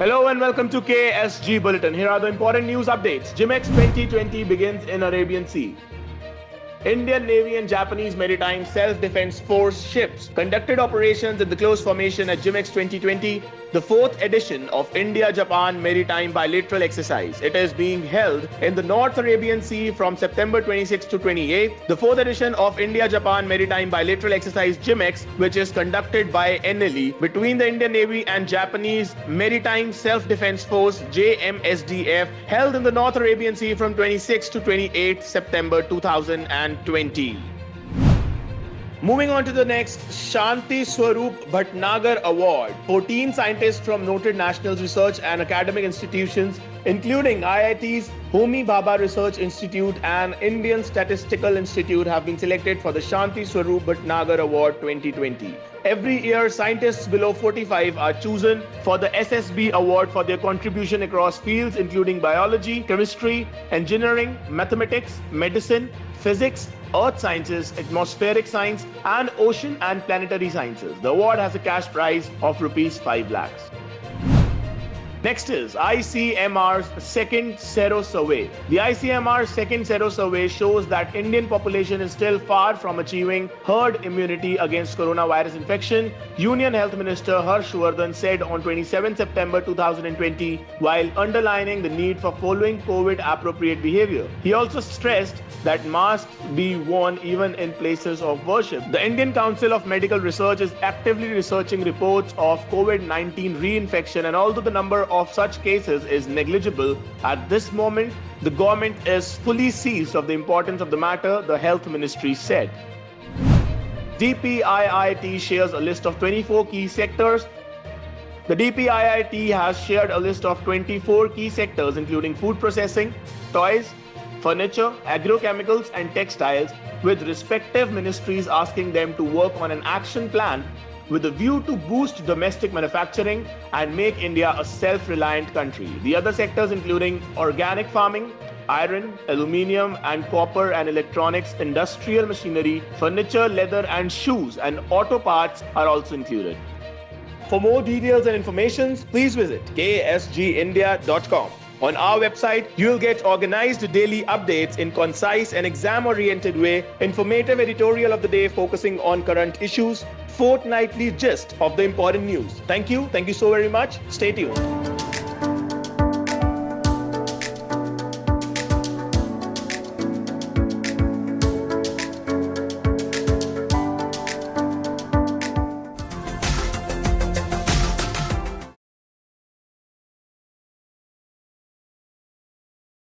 Hello and welcome to KSG Bulletin. Here are the important news updates. GIMEX 2020 begins in Arabian Sea. Indian Navy and Japanese Maritime Self-Defense Force ships conducted operations in the close formation at GIMEX 2020, the fourth edition of India-Japan Maritime Bilateral Exercise. It is being held in the North Arabian Sea from September 26 to 28. The fourth edition of India-Japan Maritime Bilateral Exercise GIMEX, which is conducted by NLE between the Indian Navy and Japanese Maritime Self-Defense Force JMSDF, held in the North Arabian Sea from 26 to 28 September 2020. Moving on to the next, Shanti Swarup Bhatnagar Award. 14 scientists from noted national research and academic institutions, including IIT's Homi Bhabha Research Institute and Indian Statistical Institute, have been selected for the Shanti Swarup Bhatnagar Award 2020. Every year, scientists below 45 are chosen for the SSB Award for their contribution across fields including biology, chemistry, engineering, mathematics, medicine, physics, earth sciences, atmospheric science, and ocean and planetary sciences. The award has a cash prize of rupees 5 lakhs. Next is ICMR's second Sero Survey. The ICMR second Sero Survey shows that Indian population is still far from achieving herd immunity against coronavirus infection, Union Health Minister Harsh Vardhan said on 27 September 2020 while underlining the need for following COVID-appropriate behavior. He also stressed that masks be worn even in places of worship. The Indian Council of Medical Research is actively researching reports of COVID-19 reinfection, and although the number of such cases is negligible at this moment, the government is fully seized of the importance of the matter, the Health Ministry said. DPIIT shares a list of 24 key sectors. The DPIIT has shared a list of 24 key sectors including food processing, toys, furniture, agrochemicals and textiles, with respective ministries asking them to work on an action plan with a view to boost domestic manufacturing and make India a self-reliant country. The other sectors including organic farming, iron, aluminium and copper and electronics, industrial machinery, furniture, leather and shoes and auto parts are also included. For more details and information, please visit ksgindia.com. On our website, you will get organized daily updates in concise and exam-oriented way, informative editorial of the day focusing on current issues, fortnightly gist of the important news. Thank you so very much. Stay tuned.